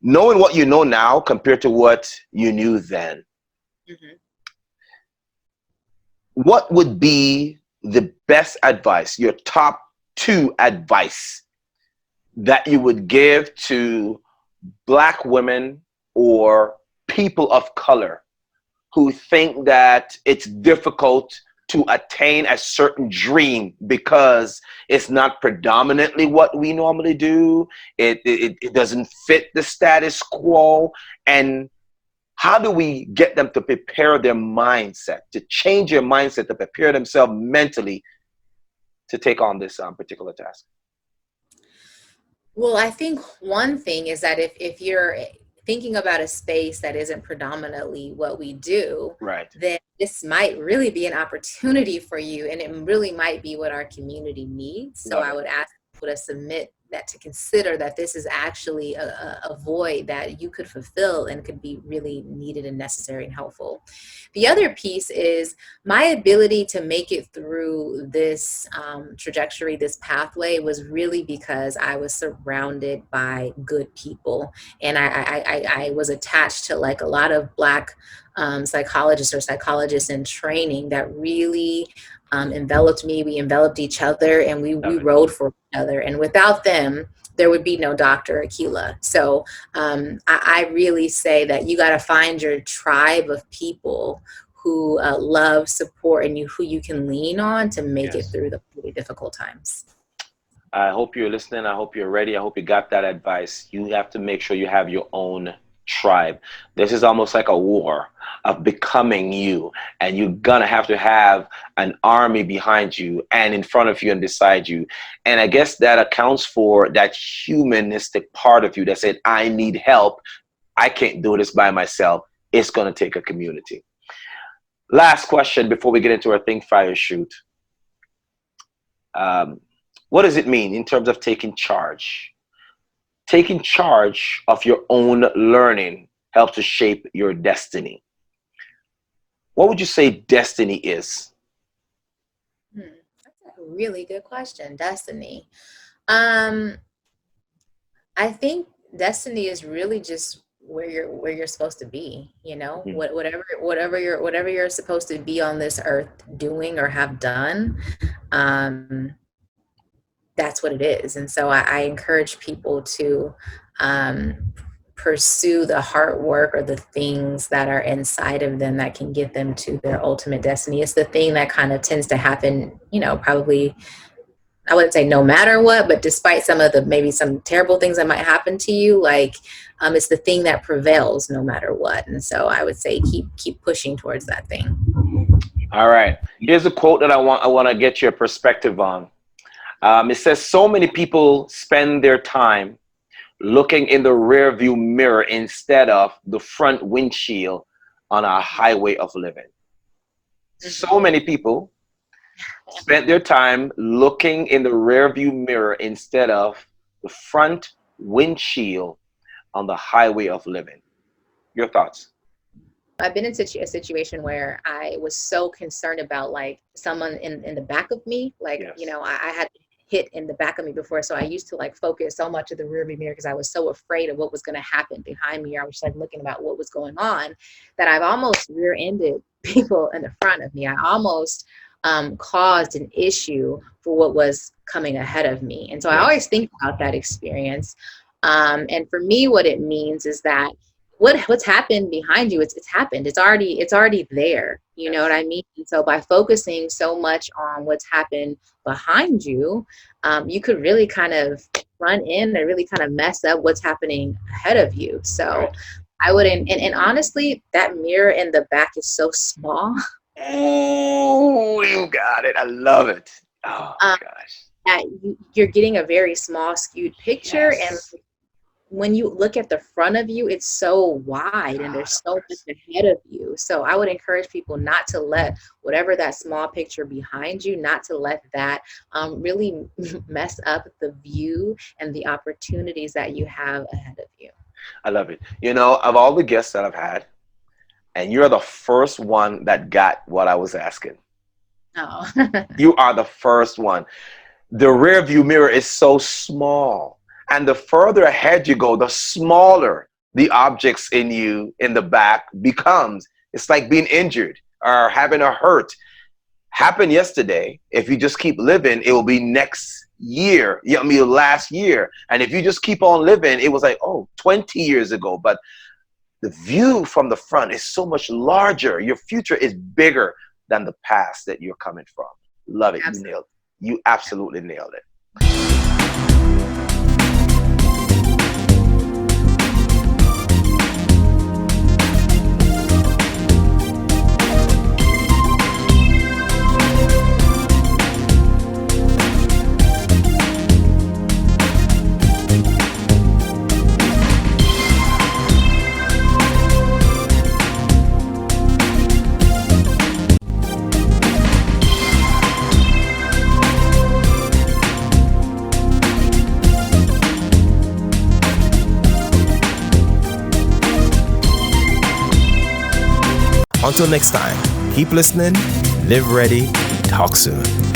knowing what you know now compared to what you knew then, Hmm. what would be the best advice, your top two advice that you would give to Black women or people of color who think that it's difficult to attain a certain dream because it's not predominantly what we normally do. It doesn't fit the status quo. And how do we get them to prepare their mindset, to change their mindset, to prepare themselves mentally to take on this particular task? Well, I think one thing is that if you're thinking about a space that isn't predominantly what we do, Right. then this might really be an opportunity for you, and it really might be what our community needs. So Love I it. would ask people to submit that, to consider that this is actually a void that you could fulfill and could be really needed and necessary and helpful. The other piece is my ability to make it through this trajectory, this pathway, was really because I was surrounded by good people, and I was attached to like a lot of Black psychologists or psychologists in training that really enveloped me. We enveloped each other, and we Love it. rode for each other. And without them, there would be no Dr. Akila. So I really say that you got to find your tribe of people who love, support, and who you can lean on to make it Yes. through the really difficult times. I hope you're listening. I hope you're ready. I hope you got that advice. You have to make sure you have your own tribe. This is almost like a war of becoming you, and you're gonna have to have an army behind you and in front of you and beside you. And I guess that accounts for that humanistic part of you that said, I need help. I can't do this by myself. It's gonna take a community. Last question before we get into our Think Fire Shoot. Um, what does it mean in terms of taking charge? Taking charge of your own learning helps to shape your destiny. What would you say destiny is? That's a really good question. Destiny. Um, I think destiny is really just where you're supposed to be. You know, Mhm. whatever you're supposed to be on this earth doing or have done. Um, that's what it is. And so I encourage people to um, pursue the hard work or the things that are inside of them that can get them to their ultimate destiny. It's the thing that kind of tends to happen, probably, I wouldn't say no matter what, but despite some of the maybe some terrible things that might happen to you, like it's the thing that prevails no matter what. And so I would say keep pushing towards that thing. All right. Here's a quote that I want to get your perspective on. It says, "So many people spend their time looking in the rear view mirror instead of the front windshield on a highway of living." So Mhm. many people spent their time looking in the rear view mirror instead of the front windshield on the highway of living. Your thoughts? I've been in a situation where I was so concerned about like someone in the back of me, like, Yes. I had hit in the back of me before. So I used to like focus so much of the rearview mirror because I was so afraid of what was going to happen behind me. I was just like looking about what was going on, that I've almost rear-ended people in the front of me. I almost caused an issue for what was coming ahead of me. And so I Yes. always think about that experience. And for me, what it means is that what's happened behind you, it's happened, it's already there, you know what Yes. I mean? And so by focusing so much on what's happened behind you, you could really kind of run in and really kind of mess up what's happening ahead of you. So Right. I wouldn't, and honestly, that mirror in the back is so small. Oh, you got it. I love it. Oh my um, gosh. that you're getting a very small skewed picture, and Yes. when you look at the front of you, it's so wide and God there's have so much mercy. ahead of you. So I would encourage people not to let whatever that small picture behind you, not to let that really mess up the view and the opportunities that you have ahead of you. I love it. Of all the guests that I've had, and you're the first one that got what I was asking. Oh, You are the first one. The rear view mirror is so small. And the further ahead you go, the smaller the objects in you in the back becomes. It's like being injured or having a hurt. Happened yesterday. If you just keep living, it will be next year. I mean, last year. And if you just keep on living, it was like, oh, 20 years ago. But the view from the front is so much larger. Your future is bigger than the past that you're coming from. Love it. Absolutely. You nailed it. You absolutely nailed it. Until next time, keep listening, live ready, talk soon.